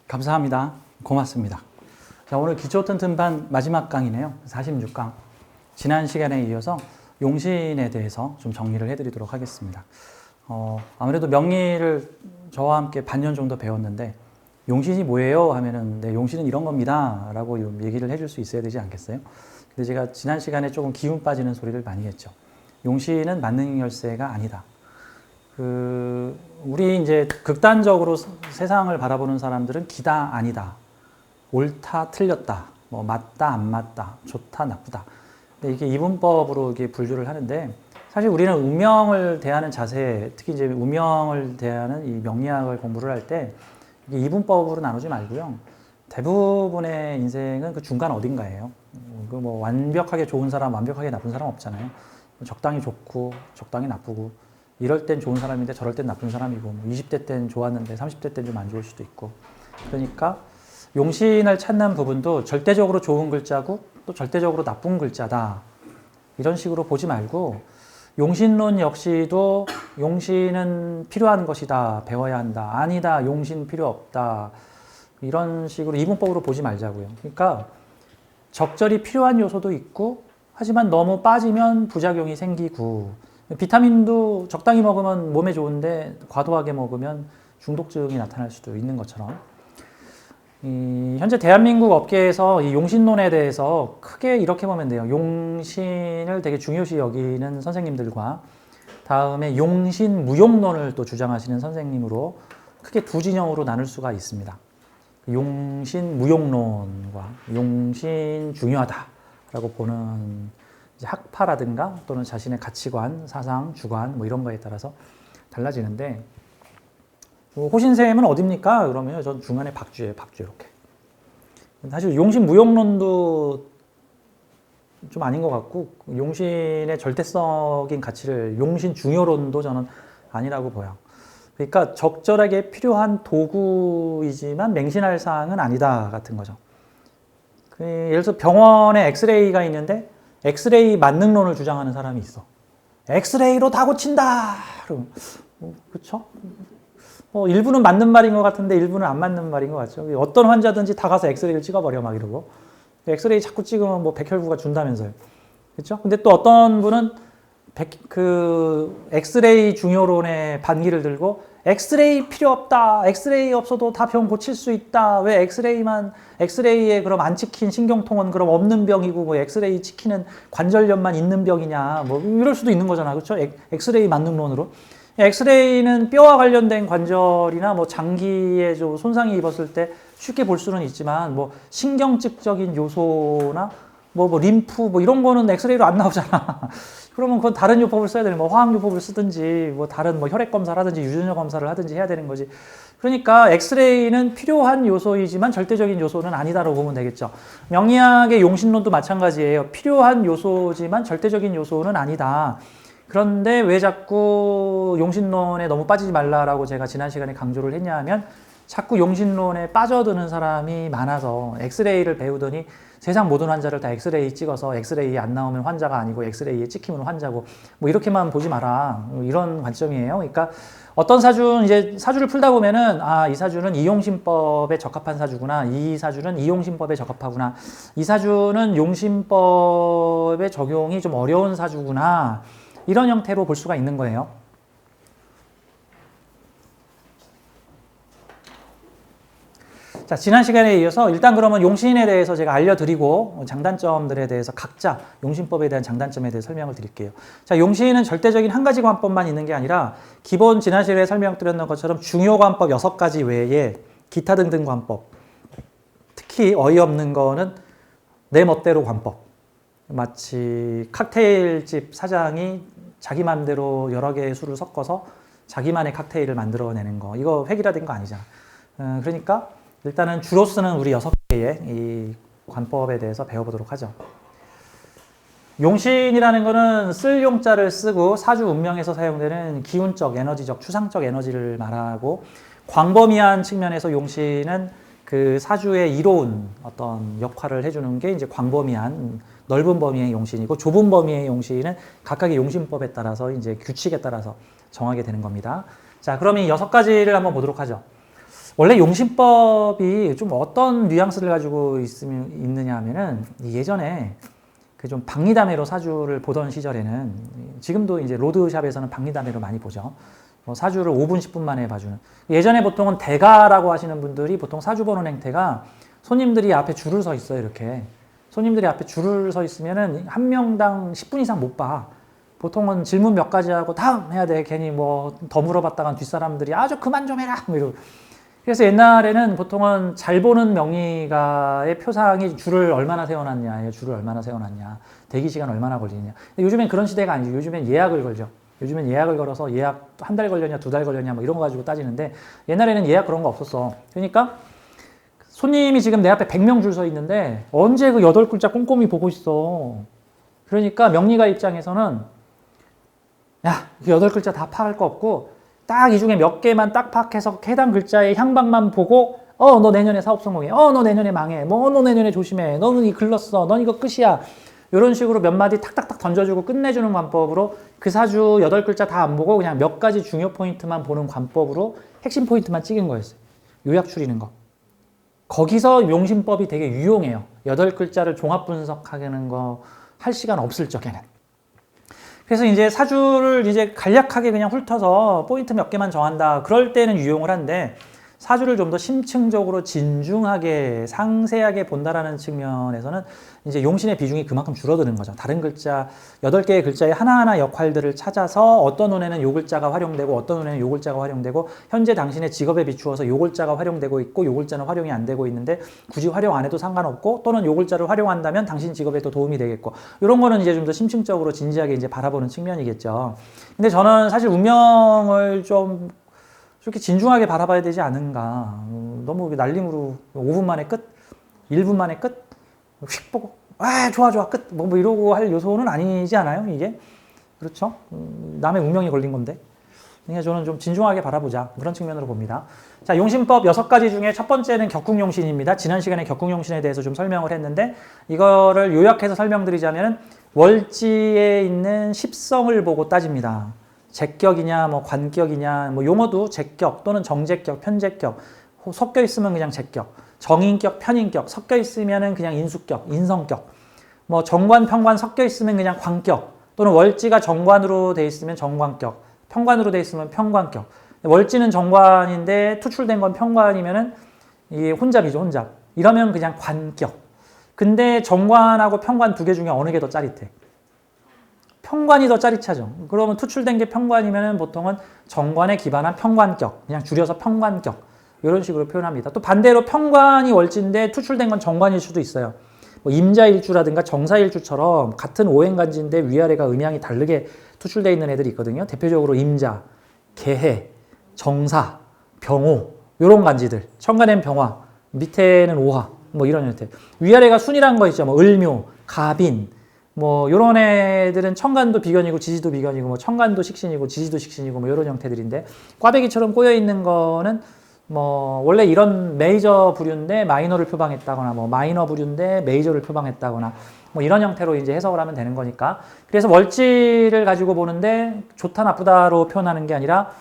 감사합니다. 고맙습니다. 자, 오늘 기초 튼튼반 마지막 강의네요. 46강. 지난 시간에 이어서 용신에 대해서 좀 정리를 해드리도록 하겠습니다. 아무래도 명리를 저와 함께 반년 정도 배웠는데 용신이 뭐예요? 하면은 네, 용신은 이런 겁니다. 라고 얘기를 해줄 수 있어야 되지 않겠어요? 근데 제가 지난 시간에 조금 기운 빠지는 소리를 많이 했죠. 용신은 만능 열쇠가 아니다. 우리 이제 극단적으로 세상을 바라보는 사람들은 기다, 아니다. 옳다, 틀렸다. 뭐 맞다, 안 맞다. 좋다, 나쁘다. 근데 이게 이분법으로 이게 분류를 하는데 사실 우리는 운명을 대하는 자세, 특히 이제 운명을 대하는 이 명리학을 공부를 할 때 이게 이분법으로 나누지 말고요. 대부분의 인생은 그 중간 어딘가예요. 그 뭐 완벽하게 좋은 사람, 완벽하게 나쁜 사람 없잖아요. 적당히 좋고, 적당히 나쁘고, 이럴 땐 좋은 사람인데 저럴 땐 나쁜 사람이고, 뭐 20대 땐 좋았는데 30대 땐 좀 안 좋을 수도 있고. 그러니까 용신을 찾는 부분도 절대적으로 좋은 글자고 또 절대적으로 나쁜 글자다. 이런 식으로 보지 말고 용신론 역시도 용신은 필요한 것이다. 배워야 한다. 아니다. 용신 필요 없다. 이런 식으로 이분법으로 보지 말자고요. 그러니까 적절히 필요한 요소도 있고 하지만 너무 빠지면 부작용이 생기고 비타민도 적당히 먹으면 몸에 좋은데 과도하게 먹으면 중독증이 나타날 수도 있는 것처럼 현재 대한민국 업계에서 이 용신론에 대해서 크게 이렇게 보면 돼요. 용신을 되게 중요시 여기는 선생님들과 다음에 용신 무용론을 또 주장하시는 선생님으로 크게 두 진영으로 나눌 수가 있습니다. 용신 무용론과 용신 중요하다라고 보는 이제 학파라든가 또는 자신의 가치관, 사상, 주관 뭐 이런 거에 따라서 달라지는데 호신쌤은 어딥니까? 그러면 전 중간에 박쥐예요. 박쥐 이렇게. 사실 용신 무용론도 좀 아닌 것 같고 용신의 절대적인 가치를 용신 중요론도 저는 아니라고 보여. 그러니까 적절하게 필요한 도구이지만 맹신할 사항은 아니다 같은 거죠. 예를 들어서 병원에 엑스레이가 있는데 엑스레이 만능론을 주장하는 사람이 있어. 엑스레이로 다 고친다. 그렇죠? 일부는 맞는 말인 것 같은데 일부는 안 맞는 말인 것 같죠. 어떤 환자든지 다 가서 엑스레이를 찍어버려 막 이러고 엑스레이 자꾸 찍으면 뭐 백혈구가 준다면서요. 그렇죠? 근데 또 어떤 분은 엑스레이 중요론의 반기를 들고 엑스레이 필요 없다. 엑스레이 없어도 다 병 고칠 수 있다. 왜 엑스레이에 그럼 안 찍힌 신경통은 그럼 없는 병이고 뭐 엑스레이 찍히는 관절염만 있는 병이냐. 뭐 이럴 수도 있는 거잖아. 그렇죠? 엑스레이 만능론으로. 엑스레이는 뼈와 관련된 관절이나 뭐 장기에 좀 손상이 입었을 때 쉽게 볼 수는 있지만 뭐 신경증적인 요소나 뭐 림프 뭐 이런 거는 엑스레이로 안 나오잖아. 그러면 그건 다른 요법을 써야 되는 뭐 화학요법을 쓰든지 뭐 다른 뭐 혈액 검사를 하든지 유전자 검사를 하든지 해야 되는 거지. 그러니까 엑스레이는 필요한 요소이지만 절대적인 요소는 아니다라고 보면 되겠죠. 명리학의 용신론도 마찬가지예요. 필요한 요소지만 절대적인 요소는 아니다. 그런데 왜 자꾸 용신론에 너무 빠지지 말라라고 제가 지난 시간에 강조를 했냐 하면 자꾸 용신론에 빠져드는 사람이 많아서 엑스레이를 배우더니 세상 모든 환자를 다 엑스레이 찍어서 엑스레이 안 나오면 환자가 아니고 엑스레이에 찍히면 환자고 뭐 이렇게만 보지 마라. 이런 관점이에요. 그러니까 어떤 이제 사주를 풀다 보면은 이 사주는 이용신법에 적합한 사주구나. 이 사주는 이용신법에 적합하구나. 이 사주는 용신법의 적용이 좀 어려운 사주구나. 이런 형태로 볼 수가 있는 거예요. 자, 지난 시간에 이어서 일단 그러면 용신에 대해서 제가 알려드리고 장단점들에 대해서 각자 용신법에 대한 장단점에 대해 설명을 드릴게요. 자, 용신은 절대적인 한 가지 관법만 있는 게 아니라 기본 지난 시간에 설명드렸던 것처럼 중요 관법 6가지 외에 기타 등등 관법, 특히 어이없는 거는 내 멋대로 관법. 마치 칵테일집 사장이 자기 맘대로 여러 개의 술을 섞어서 자기만의 칵테일을 만들어내는 거. 이거 획일화된 거 아니잖아. 그러니까 일단은 주로 쓰는 우리 6개의 이 관법에 대해서 배워보도록 하죠. 용신이라는 거는 쓸 용자를 쓰고 사주 운명에서 사용되는 기운적, 에너지적, 추상적 에너지를 말하고 광범위한 측면에서 용신은 그 사주의 이로운 어떤 역할을 해주는 게 이제 광범위한 넓은 범위의 용신이고 좁은 범위의 용신은 각각의 용신법에 따라서 이제 규칙에 따라서 정하게 되는 겁니다. 자, 그럼 이 6가지를 한번 보도록 하죠. 원래 용신법이 좀 어떤 뉘앙스를 가지고 있느냐 하면은 예전에 그 좀 박리다매로 사주를 보던 시절에는 지금도 이제 로드샵에서는 박리다매로 많이 보죠. 사주를 5분, 10분 만에 봐주는. 예전에 보통은 대가라고 하시는 분들이 보통 사주 보는 행태가 손님들이 앞에 줄을 서 있어요, 이렇게. 손님들이 앞에 줄을 서 있으면은 한 명당 10분 이상 못 봐. 보통은 질문 몇 가지 하고 다음 해야 돼. 괜히 뭐 더 물어봤다간 뒷사람들이 저 그만 좀 해라. 뭐 이러고. 그래서 옛날에는 보통은 잘 보는 명의가의 표상이 줄을 얼마나 세워놨냐, 줄을 얼마나 세워놨냐, 대기 시간 얼마나 걸리냐. 요즘엔 그런 시대가 아니죠. 요즘엔 예약을 걸죠. 요즘엔 예약을 걸어서 예약 1달 걸렸냐, 2달 걸렸냐, 뭐 이런 거 가지고 따지는데 옛날에는 예약 그런 거 없었어. 그러니까 손님이 지금 내 앞에 100명 줄 서 있는데 언제 그 8글자 꼼꼼히 보고 있어. 그러니까 명의가 입장에서는 야, 그 8글자 다 파악할 거 없고 딱 이 중에 몇 개만 딱 파악해서 해당 글자의 향방만 보고 너 내년에 사업 성공해. 너 내년에 망해. 너 내년에 조심해. 너는 이 글렀어. 넌 이거 끝이야. 이런 식으로 몇 마디 탁탁탁 던져주고 끝내주는 관법으로 그 사주 8글자 다 안 보고 그냥 몇 가지 중요 포인트만 보는 관법으로 핵심 포인트만 찍은 거였어요. 요약 추리는 거. 거기서 용신법이 되게 유용해요. 8글자를 종합 분석하는 거 할 시간 없을 적에는. 그래서 이제 사주를 이제 간략하게 그냥 훑어서 포인트 몇 개만 정한다. 그럴 때는 유용을 한데 사주를 좀 더 심층적으로 진중하게 상세하게 본다라는 측면에서는 이제 용신의 비중이 그만큼 줄어드는 거죠. 다른 글자 8개의 글자의 하나하나 역할들을 찾아서 어떤 운에는 요 글자가 활용되고 어떤 운에는 요 글자가 활용되고 현재 당신의 직업에 비추어서 요 글자가 활용되고 있고 요 글자는 활용이 안 되고 있는데 굳이 활용 안 해도 상관없고 또는 요 글자를 활용한다면 당신 직업에도 도움이 되겠고 이런 거는 이제 좀 더 심층적으로 진지하게 이제 바라보는 측면이겠죠. 근데 저는 사실 운명을 좀 이렇게 진중하게 바라봐야 되지 않은가. 너무 날림으로 5분 만에 끝? 1분 만에 끝? 휙 보고 좋아 끝! 뭐 이러고 할 요소는 아니지 않아요 이게? 그렇죠? 남의 운명이 걸린 건데. 그러니까 저는 좀 진중하게 바라보자 그런 측면으로 봅니다. 자, 용신법 6가지 중에 첫 번째는 격국용신입니다. 지난 시간에 격국용신에 대해서 좀 설명을 했는데 이거를 요약해서 설명드리자면 월지에 있는 십성을 보고 따집니다. 제격이냐, 뭐 관격이냐, 뭐 용어도 제격 또는 정제격, 편제격, 섞여 있으면 그냥 제격, 정인격, 편인격, 섞여 있으면은 그냥 인수격, 인성격, 뭐 정관, 편관 섞여 있으면 그냥 관격, 또는 월지가 정관으로 돼 있으면 정관격, 편관으로 돼 있으면 편관격. 월지는 정관인데 투출된 건 편관이면은 이게 혼잡이죠, 혼잡. 이러면 그냥 관격. 근데 정관하고 편관 2개 중에 어느 게 더 짜릿해? 편관이 더 짜릿하죠. 그러면 투출된 게 편관이면 보통은 정관에 기반한 편관격, 그냥 줄여서 편관격 이런 식으로 표현합니다. 또 반대로 편관이 월지인데 투출된 건 정관일 수도 있어요. 뭐 임자일주라든가 정사일주처럼 같은 오행간지인데 위아래가 음양이 다르게 투출되어 있는 애들이 있거든요. 대표적으로 임자, 개해, 정사, 병호 이런 간지들. 천간엔 병화, 밑에는 오화 뭐 이런 형태. 위아래가 순이란 거 있죠. 뭐 을묘, 갑인 뭐 요런 애들은 천간도 비견이고 지지도 비견이고 뭐 천간도 식신이고 지지도 식신이고 뭐 요런 형태들인데 꽈배기처럼 꼬여 있는 거는 뭐 원래 이런 메이저 부류인데 마이너를 표방했다거나 뭐 마이너 부류인데 메이저를 표방했다거나 뭐 이런 형태로 이제 해석을 하면 되는 거니까. 그래서 월지를 가지고 보는데 좋다 나쁘다로 표현하는 게 아니라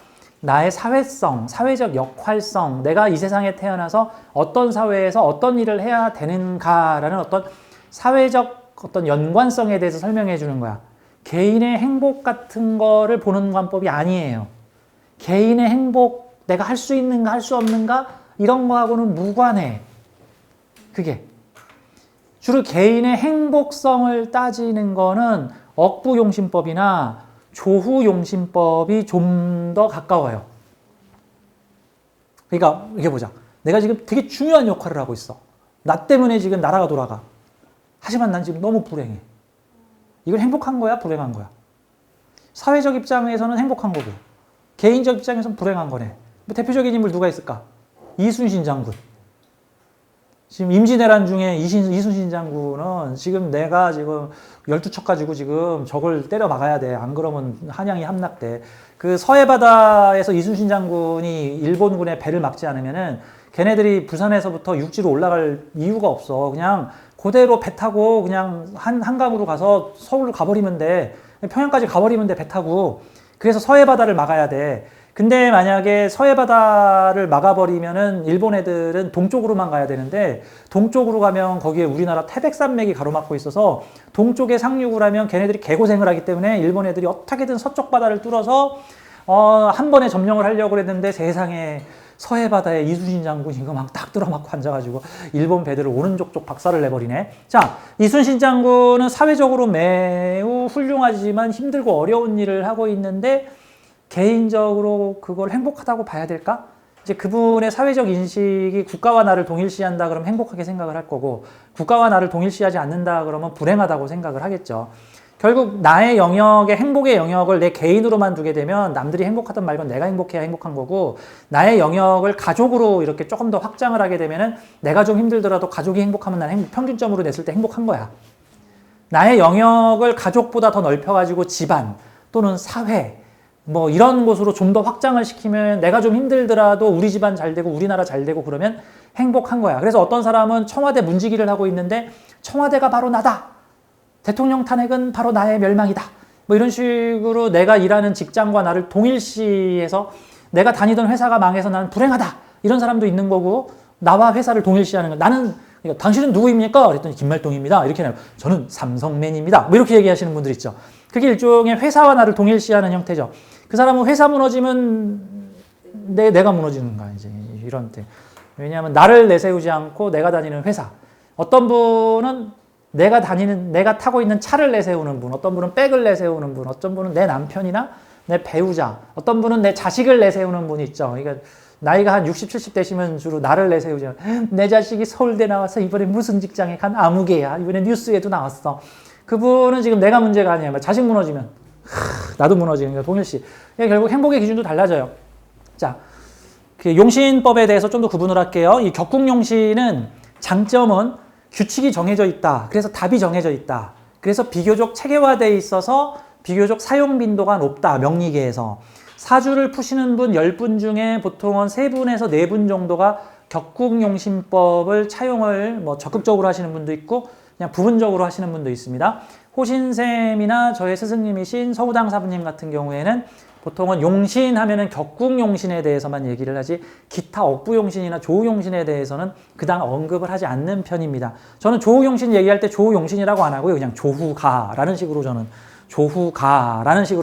나의 사회성, 사회적 역할성, 내가 이 세상에 태어나서 어떤 사회에서 어떤 일을 해야 되는가라는 어떤 사회적 어떤 연관성에 대해서 설명해 주는 거야. 개인의 행복 같은 거를 보는 관법이 아니에요. 개인의 행복, 내가 할 수 있는가 할 수 없는가 이런 거하고는 무관해. 그게. 주로 개인의 행복성을 따지는 거는 억부용신법이나 조후용신법이 좀 더 가까워요. 그러니까 이게 보자. 내가 지금 되게 중요한 역할을 하고 있어. 나 때문에 지금 나라가 돌아가. 하지만 난 지금 너무 불행해. 이건 행복한 거야? 불행한 거야? 사회적 입장에서는 행복한 거고 개인적 입장에서는 불행한 거네. 뭐 대표적인 인물 누가 있을까? 이순신 장군. 지금 임진왜란 중에 이순신 장군은 지금 내가 지금 12척 가지고 지금 저걸 때려 막아야 돼. 안 그러면 한양이 함락돼. 그 서해바다에서 이순신 장군이 일본군의 배를 막지 않으면은 걔네들이 부산에서부터 육지로 올라갈 이유가 없어. 그냥 그대로 배 타고 그냥 한강으로 가서 서울로 가버리면 돼. 평양까지 가버리면 돼, 배 타고. 그래서 서해 바다를 막아야 돼. 근데 만약에 서해 바다를 막아버리면은 일본 애들은 동쪽으로만 가야 되는데 동쪽으로 가면 거기에 우리나라 태백산맥이 가로막고 있어서 동쪽에 상륙을 하면 걔네들이 개고생을 하기 때문에 일본 애들이 어떻게든 서쪽 바다를 뚫어서 한 번에 점령을 하려고 했는데 세상에 서해 바다에 이순신 장군이 이거 막 딱 들어맞고 앉아가지고 일본 배들을 오른쪽 쪽 박살을 내버리네. 자, 이순신 장군은 사회적으로 매우 훌륭하지만 힘들고 어려운 일을 하고 있는데 개인적으로 그걸 행복하다고 봐야 될까? 이제 그분의 사회적 인식이 국가와 나를 동일시한다 그러면 행복하게 생각을 할 거고 국가와 나를 동일시하지 않는다 그러면 불행하다고 생각을 하겠죠. 결국 나의 영역의 행복의 영역을 내 개인으로만 두게 되면 남들이 행복하든 말건 내가 행복해야 행복한 거고 나의 영역을 가족으로 이렇게 조금 더 확장을 하게 되면은 내가 좀 힘들더라도 가족이 행복하면 난 평균점으로 냈을 때 행복한 거야. 나의 영역을 가족보다 더 넓혀가지고 집안 또는 사회 뭐 이런 곳으로 좀 더 확장을 시키면 내가 좀 힘들더라도 우리 집안 잘 되고 우리나라 잘 되고 그러면 행복한 거야. 그래서 어떤 사람은 청와대 문지기를 하고 있는데 청와대가 바로 나다. 대통령 탄핵은 바로 나의 멸망이다. 뭐 이런 식으로 내가 일하는 직장과 나를 동일시해서 내가 다니던 회사가 망해서 나는 불행하다. 이런 사람도 있는 거고 나와 회사를 동일시하는 거. 나는 그러니까 당신은 누구입니까? 그랬더니 김말동입니다. 이렇게 해요. 저는 삼성맨입니다. 뭐 이렇게 얘기하시는 분들 있죠. 그게 일종의 회사와 나를 동일시하는 형태죠. 그 사람은 회사 무너지면 내가 무너지는 거야. 이제 이런 때. 왜냐하면 나를 내세우지 않고 내가 다니는 회사. 어떤 분은 내가 타고 있는 차를 내세우는 분, 어떤 분은 백을 내세우는 분, 어떤 분은 내 남편이나 내 배우자, 어떤 분은 내 자식을 내세우는 분이 있죠. 그러니까 나이가 한 60, 70 되시면 주로 나를 내세우죠. 내 자식이 서울대 나와서 이번에 무슨 직장에 간 아무개야. 이번에 뉴스에도 나왔어. 그분은 지금 내가 문제가 아니야. 자식 무너지면 나도 무너지는 거야. 동일시. 결국 행복의 기준도 달라져요. 자, 그 용신법에 대해서 좀 더 구분을 할게요. 이 격국용신은 장점은 규칙이 정해져 있다. 그래서 답이 정해져 있다. 그래서 비교적 체계화되어 있어서 비교적 사용 빈도가 높다. 명리계에서. 사주를 푸시는 분 10분 중에 보통은 3분에서 4분 정도가 격국용신법을 차용을 뭐 적극적으로 하시는 분도 있고 그냥 부분적으로 하시는 분도 있습니다. 호신쌤이나 저의 스승님이신 서우당 사부님 같은 경우에는 보통은 용신 하면은 격국용신에 대해서만 얘기를 하지 기타 억부용신이나 조우용신에 대해서는 그다음 언급을 하지 않는 편입니다. 저는 조우용신 얘기할 때 조우용신이라고 안 하고요. 그냥 조후가라는 식으로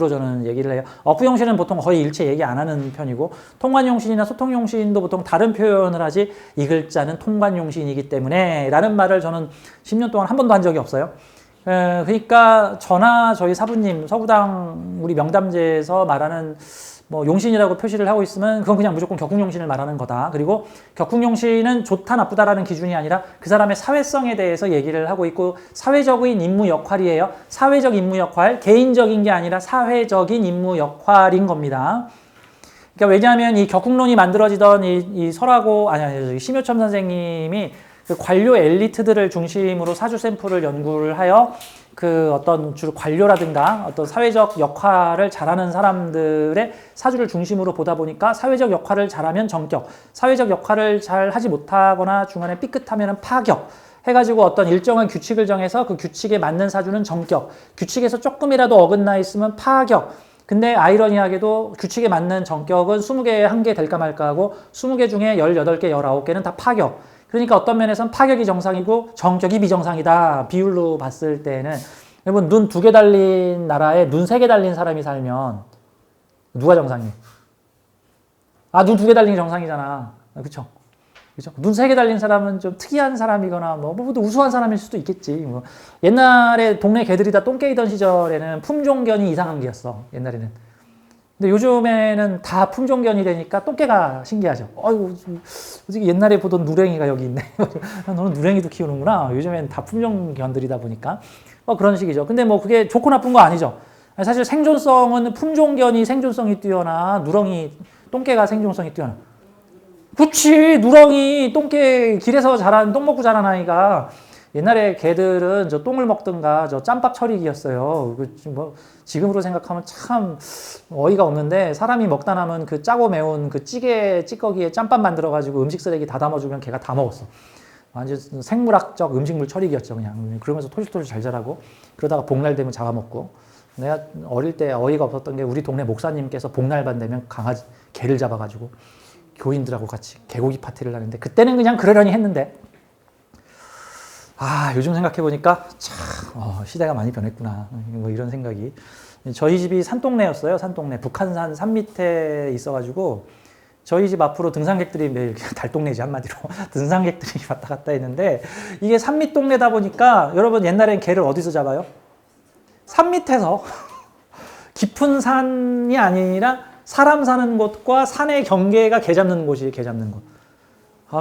저는 얘기를 해요. 억부용신은 보통 거의 일체 얘기 안 하는 편이고 통관용신이나 소통용신도 보통 다른 표현을 하지 이 글자는 통관용신이기 때문에 라는 말을 저는 10년 동안 한 번도 한 적이 없어요. 그러니까 저나 저희 사부님, 서구당 우리 명담제에서 말하는 뭐 용신이라고 표시를 하고 있으면 그건 그냥 무조건 격국용신을 말하는 거다. 그리고 격국용신은 좋다 나쁘다라는 기준이 아니라 그 사람의 사회성에 대해서 얘기를 하고 있고 사회적인 임무 역할이에요. 사회적 임무 역할, 개인적인 게 아니라 사회적인 임무 역할인 겁니다. 그러니까 왜냐하면 이 격국론이 만들어지던 이 설하고 심효첨 선생님이 그 관료 엘리트들을 중심으로 사주 샘플을 연구를 하여 그 어떤 주로 관료라든가 어떤 사회적 역할을 잘하는 사람들의 사주를 중심으로 보다 보니까 사회적 역할을 잘하면 정격, 사회적 역할을 잘 하지 못하거나 중간에 삐끗하면 파격 해가지고 어떤 일정한 규칙을 정해서 그 규칙에 맞는 사주는 정격, 규칙에서 조금이라도 어긋나 있으면 파격. 근데 아이러니하게도 규칙에 맞는 정격은 20개에 1개 될까 말까 하고 20개 중에 18개, 19개는 다 파격. 그러니까 어떤 면에서는 파격이 정상이고 정격이 비정상이다. 비율로 봤을 때는 여러분 눈 2개 달린 나라에 눈 3개 달린 사람이 살면 누가 정상이에요? 눈 2개 달린 게 정상이잖아. 그쵸? 그죠? 눈 3개 달린 사람은 좀 특이한 사람이거나 뭐 우수한 사람일 수도 있겠지. 뭐. 옛날에 동네 개들이 다 똥 깨이던 시절에는 품종견이 이상한 개였어. 옛날에는. 근데 요즘에는 다 품종견이 되니까 똥개가 신기하죠. 어이구, 솔직히 옛날에 보던 누랭이가 여기 있네. 너는 누랭이도 키우는구나. 요즘엔 다 품종견들이다 보니까. 그런 식이죠. 근데 뭐 그게 좋고 나쁜 거 아니죠. 사실 생존성은 품종견이 생존성이 뛰어나, 똥개가 생존성이 뛰어나. 그치, 누렁이, 똥개, 길에서 자란, 똥 먹고 자란 아이가 옛날에 개들은 저 똥을 먹든가 저 짬밥 처리기였어요. 뭐 지금으로 생각하면 참 어이가 없는데 사람이 먹다 남은 그 짜고 매운 그 찌개 찌꺼기에 짬밥 만들어가지고 음식 쓰레기 다 담아주면 걔가 다 먹었어. 완전 생물학적 음식물 처리기였죠, 그냥. 그러면서 토실토실 잘 자라고, 그러다가 복날 되면 잡아먹고. 내가 어릴 때 어이가 없었던 게 우리 동네 목사님께서 복날반 되면 강아지, 개를 잡아가지고 교인들하고 같이 개고기 파티를 하는데, 그때는 그냥 그러려니 했는데, 요즘 생각해보니까 참, 시대가 많이 변했구나. 뭐 이런 생각이. 저희 집이 산동네였어요, 산동네. 북한산 산 밑에 있어가지고, 저희 집 앞으로 등산객들이 매일 달동네지 한마디로 등산객들이 왔다 갔다 했는데, 이게 산 밑 동네다 보니까 여러분 옛날엔 개를 어디서 잡아요? 산 밑에서. 깊은 산이 아니라 사람 사는 곳과 산의 경계가 개 잡는 곳이 개 잡는 곳.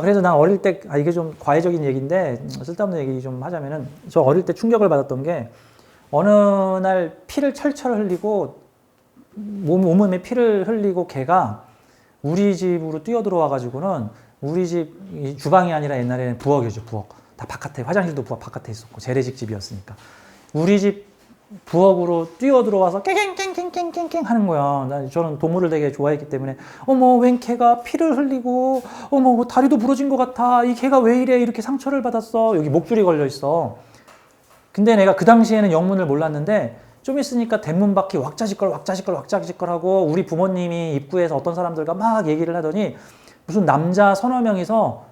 그래서 난 어릴 때, 이게 좀 과외적인 얘기인데 쓸데없는 얘기 좀 하자면은, 저 어릴 때 충격을 받았던 게, 어느 날 피를 철철 흘리고 온몸에 피를 흘리고 개가 우리 집으로 뛰어들어와 가지고는, 우리 집 주방이 아니라 옛날에는 부엌이었죠, 부엌. 다 바깥에, 화장실도 부엌 바깥에 있었고 재래식 집이었으니까. 우리 집 부엌으로 뛰어들어와서 깽깽깽깽깽깽 하는 거야. 저는 동물을 되게 좋아했기 때문에, 어머 웬 개가 피를 흘리고, 어머 다리도 부러진 것 같아, 이 개가 왜 이래, 이렇게 상처를 받았어, 여기 목줄이 걸려 있어. 근데 내가 그 당시에는 영문을 몰랐는데, 좀 있으니까 대문 밖이 왁자지껄 하고, 우리 부모님이 입구에서 어떤 사람들과 막 얘기를 하더니, 무슨 남자 서너 명이서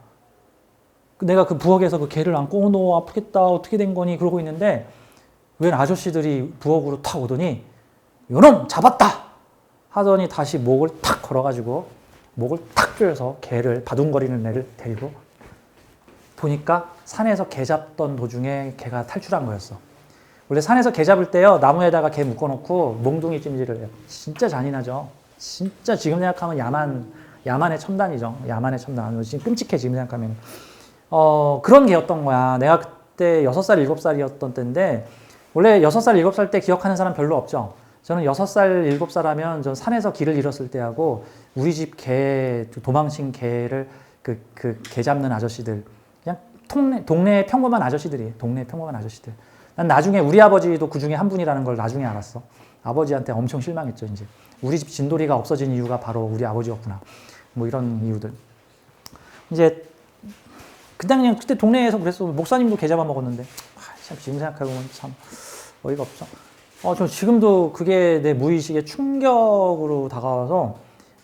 내가 그 부엌에서 그 개를 안고, 너 아프겠다, 어떻게 된 거니, 그러고 있는데, 웬 아저씨들이 부엌으로 탁 오더니, 요놈 잡았다 하더니 다시 목을 탁 걸어가지고 목을 탁 조여서 개를, 바둥거리는 애를 데리고, 보니까 산에서 개 잡던 도중에 개가 탈출한 거였어. 원래 산에서 개 잡을 때요, 나무에다가 개 묶어놓고 몽둥이 찜질을 해요. 진짜 잔인하죠. 진짜 지금 생각하면 야만의 첨단이죠. 야만의 첨단. 지금 끔찍해, 지금 생각하면. 그런 개였던 거야. 내가 그때 6살, 7살이었던 때인데, 원래 6살, 7살 때 기억하는 사람 별로 없죠. 저는 6살, 7살 하면 전 산에서 길을 잃었을 때하고, 우리 집 개, 도망친 개를 개 잡는 아저씨들, 그냥 동네 평범한 아저씨들이에요. 동네 평범한 아저씨들. 난 나중에 우리 아버지도 그 중에 한 분이라는 걸 나중에 알았어. 아버지한테 엄청 실망했죠, 이제. 우리 집 진돌이가 없어진 이유가 바로 우리 아버지였구나. 뭐 이런 이유들. 이제, 그냥 그때 동네에서 그랬어. 목사님도 개 잡아먹었는데. 참, 지금 생각해보면 참 어이가 없죠. 저 지금도 그게 내 무의식에 충격으로 다가와서,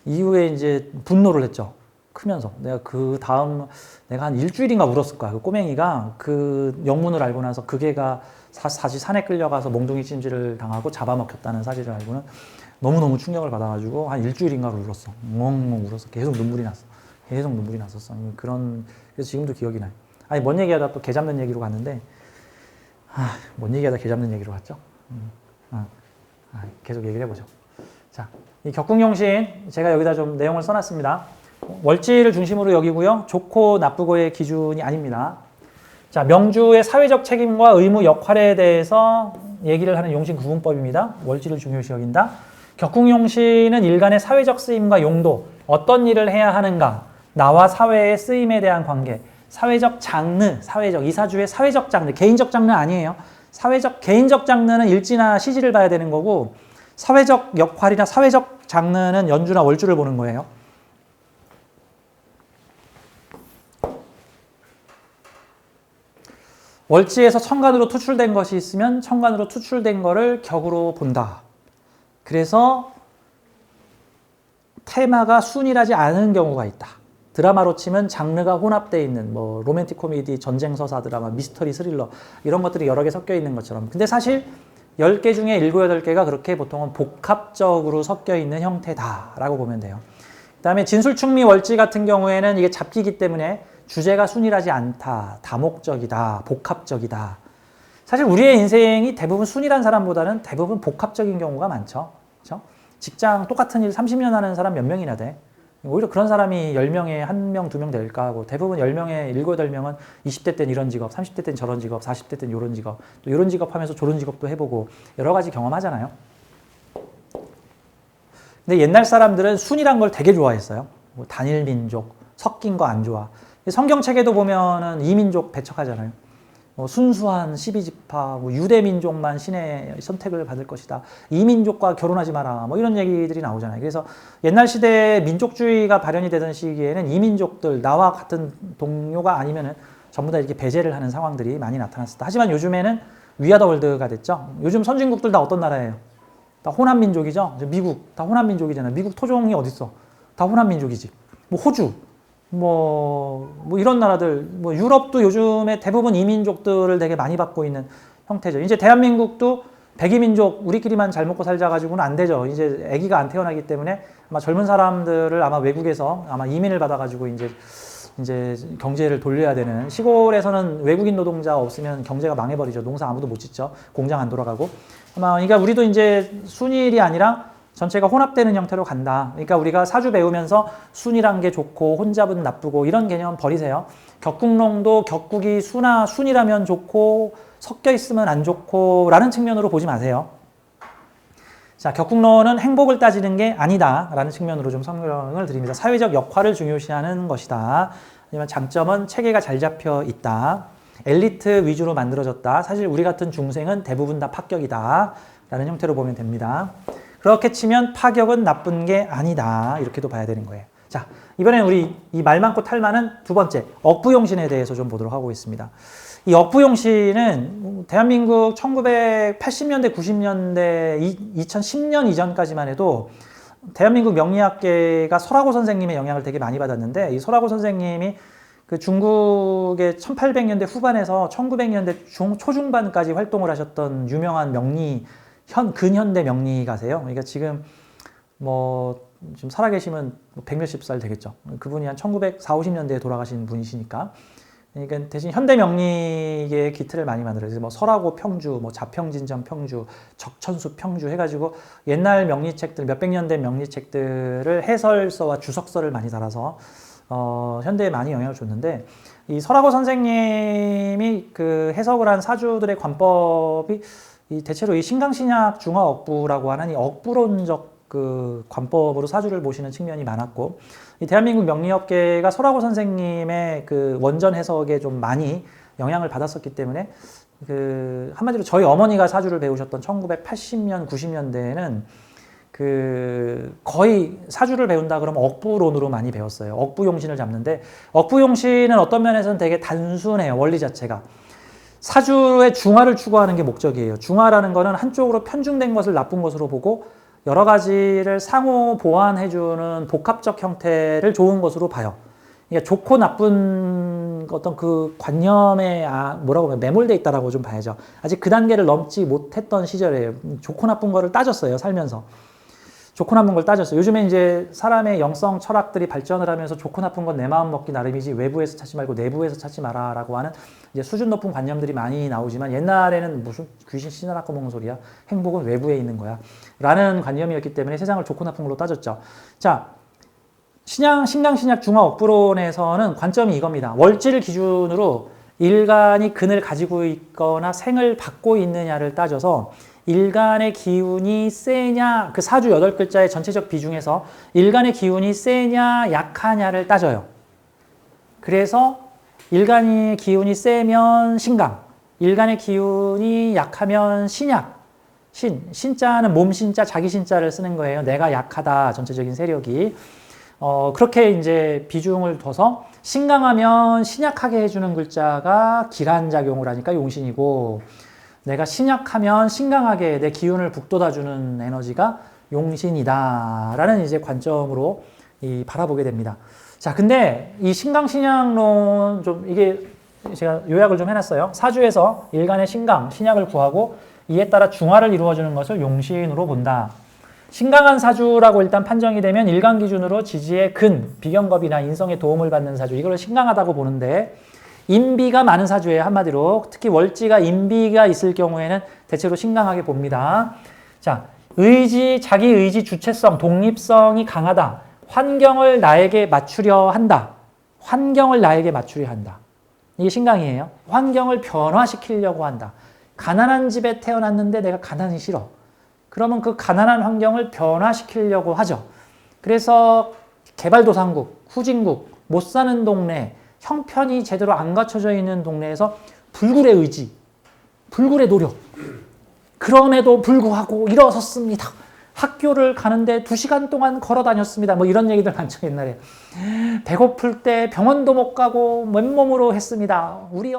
이후에 이제 분노를 했죠. 크면서. 내가 그 다음, 내가 한 일주일인가 울었을 거야. 그 꼬맹이가 그 영문을 알고 나서 그 개가 다시 산에 끌려가서 몽둥이 찜질을 당하고 잡아먹혔다는 사실을 알고는 너무너무 충격을 받아가지고 한 일주일인가 울었어. 엉엉 울었어. 계속 눈물이 났어. 계속 눈물이 났었어. 그래서 지금도 기억이 나요. 뭔 얘기하다 또 개 잡는 얘기로 갔는데, 뭔 얘기하다 개 잡는 얘기로 갔죠? 계속 얘기를 해보죠. 자, 이 격국용신, 제가 여기다 좀 내용을 써놨습니다. 월지를 중심으로 여기고요. 좋고 나쁘고의 기준이 아닙니다. 자, 명주의 사회적 책임과 의무 역할에 대해서 얘기를 하는 용신 구분법입니다. 월지를 중요시 여긴다. 격국용신은 일간의 사회적 쓰임과 용도, 어떤 일을 해야 하는가, 나와 사회의 쓰임에 대한 관계, 사회적 장르, 이사주의 사회적 장르, 개인적 장르 아니에요. 개인적 장르는 일지나 시지를 봐야 되는 거고, 사회적 역할이나 사회적 장르는 연주나 월주를 보는 거예요. 월지에서 천간으로 투출된 것이 있으면 천간으로 투출된 거를 격으로 본다. 그래서 테마가 순일하지 않은 경우가 있다. 드라마로 치면 장르가 혼합되어 있는, 뭐 로맨틱 코미디, 전쟁 서사 드라마, 미스터리 스릴러, 이런 것들이 여러 개 섞여 있는 것처럼. 근데 사실 10개 중에 7, 8개가 그렇게 보통은 복합적으로 섞여 있는 형태다라고 보면 돼요. 그 다음에 진술충미 월지 같은 경우에는 이게 잡기이기 때문에 주제가 순일하지 않다, 다목적이다, 복합적이다. 사실 우리의 인생이 대부분 순일한 사람보다는 대부분 복합적인 경우가 많죠. 그렇죠? 직장 똑같은 일 30년 하는 사람 몇 명이나 돼? 오히려 그런 사람이 10명에 1명, 2명 될까 하고, 대부분 10명에 7, 8명은 20대 땐 이런 직업, 30대 땐 저런 직업, 40대 땐 이런 직업, 또 이런 직업 하면서 저런 직업도 해보고 여러 가지 경험하잖아요. 근데 옛날 사람들은 순이란 걸 되게 좋아했어요. 뭐 단일 민족, 섞인 거 안 좋아. 성경책에도 보면은 이민족 배척하잖아요. 순수한 12지파, 뭐 유대민족만 신의 선택을 받을 것이다. 이민족과 결혼하지 마라. 뭐 이런 얘기들이 나오잖아요. 그래서 옛날 시대에 민족주의가 발현이 되던 시기에는 이민족들, 나와 같은 동료가 아니면은 전부 다 이렇게 배제를 하는 상황들이 많이 나타났었다. 하지만 요즘에는 위아더 월드가 됐죠. 요즘 선진국들 다 어떤 나라예요? 다 호남 민족이죠. 미국 다 호남 민족이잖아요. 미국 토종이 어디 있어? 다 호남 민족이지. 뭐 호주, 뭐 이런 나라들, 뭐 유럽도 요즘에 대부분 이민족들을 되게 많이 받고 있는 형태죠. 이제 대한민국도 백이민족 우리끼리만 잘 먹고 살자 가지고는 안 되죠. 이제 아기가 안 태어나기 때문에 아마 젊은 사람들을 아마 외국에서 아마 이민을 받아가지고 이제 경제를 돌려야 되는, 시골에서는 외국인 노동자 없으면 경제가 망해버리죠. 농사 아무도 못 짓죠. 공장 안 돌아가고. 아마 그러니까 우리도 이제 순일이 아니라 전체가 혼합되는 형태로 간다. 그러니까 우리가 사주 배우면서 순이란 게 좋고 혼잡은 나쁘고 이런 개념 버리세요. 격국론도 격국이 순이라면 좋고 섞여 있으면 안 좋고 라는 측면으로 보지 마세요. 자, 격국론은 행복을 따지는 게 아니다 라는 측면으로 좀 설명을 드립니다. 사회적 역할을 중요시하는 것이다. 하지만 장점은 체계가 잘 잡혀 있다. 엘리트 위주로 만들어졌다. 사실 우리 같은 중생은 대부분 다 파격이다 라는 형태로 보면 됩니다. 그렇게 치면 파격은 나쁜 게 아니다 이렇게도 봐야 되는 거예요. 자, 이번엔 우리 이 말 많고 탈 많은 두 번째 억부용신에 대해서 좀 보도록 하고 있습니다. 이 억부용신은 대한민국 1980년대, 90년대, 2010년 이전까지만 해도 대한민국 명리학계가 설하고 선생님의 영향을 되게 많이 받았는데, 이 설하고 선생님이 그 중국의 1800년대 후반에서 1900년대 초중반까지 활동을 하셨던 유명한 근현대 명리가세요. 그러니까 지금 지금 살아계시면 100몇십 살 되겠죠. 그분이 한 1940, 50년대에 돌아가신 분이시니까. 그러니까 대신 현대 명리계의 기틀을 많이 만들어요. 설하고 평주, 자평진전 평주, 적천수 평주 해가지고 옛날 명리책들, 몇백 년 된 명리책들을 해설서와 주석서를 많이 달아서 현대에 많이 영향을 줬는데, 이 설하고 선생님이 그 해석을 한 사주들의 관법이 대체로 이 신강신약 중화억부라고 하는 이 억부론적 그 관법으로 사주를 보시는 측면이 많았고, 이 대한민국 명리업계가 설하고 선생님의 그 원전 해석에 좀 많이 영향을 받았었기 때문에 그 한마디로 저희 어머니가 사주를 배우셨던 1980년, 90년대에는 그 거의 사주를 배운다 그러면 억부론으로 많이 배웠어요. 억부용신을 잡는데, 억부용신은 어떤 면에서는 되게 단순해요. 원리 자체가. 사주의 중화를 추구하는 게 목적이에요. 중화라는 거는 한쪽으로 편중된 것을 나쁜 것으로 보고 여러 가지를 상호 보완해주는 복합적 형태를 좋은 것으로 봐요. 그러니까 좋고 나쁜 어떤 그 관념에 매몰돼 있다라고 좀 봐야죠. 아직 그 단계를 넘지 못했던 시절이에요. 좋고 나쁜 거를 따졌어요, 살면서. 좋고 나쁜 걸 따졌어요. 요즘에 이제 사람의 영성 철학들이 발전을 하면서 좋고 나쁜 건 내 마음 먹기 나름이지 외부에서 찾지 말고 내부에서 찾지 마라라고 하는 이제 수준 높은 관념들이 많이 나오지만, 옛날에는 무슨 귀신 씨나라고 먹는 소리야. 행복은 외부에 있는 거야. 라는 관념이었기 때문에 세상을 좋고 나쁜 걸로 따졌죠. 자, 신강신약 중화억부론에서는 관점이 이겁니다. 월지를 기준으로 일간이 근을 가지고 있거나 생을 받고 있느냐를 따져서 일간의 기운이 세냐, 그 사주 8글자의 전체적 비중에서 일간의 기운이 세냐 약하냐를 따져요. 그래서 일간의 기운이 세면 신강, 일간의 기운이 약하면 신약. 신자는 몸 신자, 자기 신자를 쓰는 거예요. 내가 약하다, 전체적인 세력이. 그렇게 이제 비중을 둬서 신강하면 신약하게 해주는 글자가 기란작용을 하니까 용신이고, 내가 신약하면 신강하게 내 기운을 북돋아주는 에너지가 용신이다라는 이제 관점으로 바라보게 됩니다. 자, 근데 이 신강신약론 좀 이게 제가 요약을 좀 해놨어요. 사주에서 일간의 신강, 신약을 구하고 이에 따라 중화를 이루어주는 것을 용신으로 본다. 신강한 사주라고 일단 판정이 되면 일간 기준으로 지지의 근, 비경겁이나 인성의 도움을 받는 사주, 이걸 신강하다고 보는데, 인비가 많은 사주예요. 한마디로 특히 월지가 인비가 있을 경우에는 대체로 신강하게 봅니다. 자, 자기 의지, 주체성, 독립성이 강하다. 환경을 나에게 맞추려 한다. 환경을 나에게 맞추려 한다. 이게 신강이에요. 환경을 변화시키려고 한다. 가난한 집에 태어났는데 내가 가난이 싫어. 그러면 그 가난한 환경을 변화시키려고 하죠. 그래서 개발도상국, 후진국, 못 사는 동네, 형편이 제대로 안 갖춰져 있는 동네에서 불굴의 의지, 불굴의 노력, 그럼에도 불구하고 일어섰습니다 학교를 가는데 2시간 동안 걸어 다녔습니다. 뭐 이런 얘기들 많죠, 옛날에. 배고플 때 병원도 못 가고 맨몸으로 했습니다. 우리